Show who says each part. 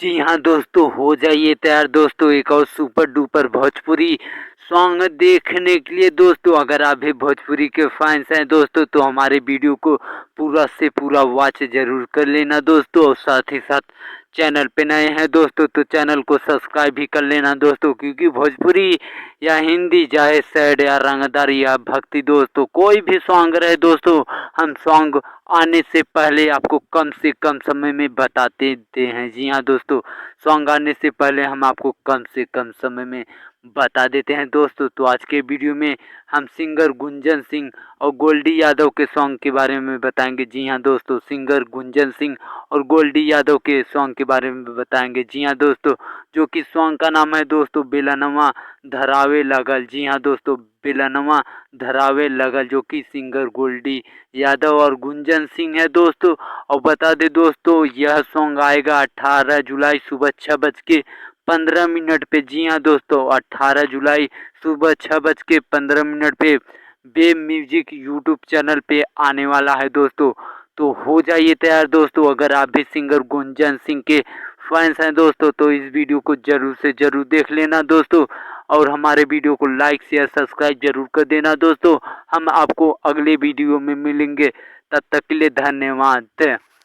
Speaker 1: जी हाँ दोस्तों, हो जाइए तैयार दोस्तों एक और सुपर डुपर भोजपुरी सॉन्ग देखने के लिए। दोस्तों अगर आप भी भोजपुरी के फैंस हैं दोस्तों तो हमारे वीडियो को पूरा से पूरा वॉच जरूर कर लेना दोस्तों। और साथ ही साथ चैनल पे नए हैं दोस्तों तो चैनल को सब्सक्राइब भी कर लेना दोस्तों, क्योंकि भोजपुरी या हिंदी चाहे सैड या रंगदार या भक्ति दोस्तों कोई भी सॉन्ग रहे दोस्तों, हम सॉन्ग आने से पहले आपको कम से कम समय में बताते देते हैं। जी हाँ दोस्तों, सॉन्ग आने से पहले हम आपको कम से कम समय में बता देते हैं दोस्तों। तो आज के वीडियो में हम सिंगर गुंजन सिंह और गोल्डी यादव के सॉन्ग के बारे में बताएंगे। जी हाँ दोस्तों, सिंगर गुंजन सिंह और गोल्डी यादव के सॉन्ग के बारे में बताएंगे। जी हाँ दोस्तों, जो कि सॉन्ग का नाम है दोस्तों बेलनवा धरावे लगल। जी हाँ दोस्तों, बेलनवा धरावे लगल, जो कि सिंगर गोल्डी यादव और गुंजन सिंह है दोस्तों। और बता दे दोस्तों, यह सॉन्ग आएगा 18 जुलाई सुबह 6:15 पे। जी हाँ दोस्तों, 18 जुलाई सुबह 6:15 पे बे म्यूजिक यूट्यूब चैनल पे आने वाला है दोस्तों। तो हो जाइए तैयार दोस्तों। अगर आप भी सिंगर गुंजन सिंह के फैंस हैं दोस्तों तो इस वीडियो को जरूर से जरूर देख लेना दोस्तों। और हमारे वीडियो को लाइक शेयर सब्सक्राइब जरूर कर देना दोस्तों। हम आपको अगले वीडियो में मिलेंगे, तब तक के लिए धन्यवाद।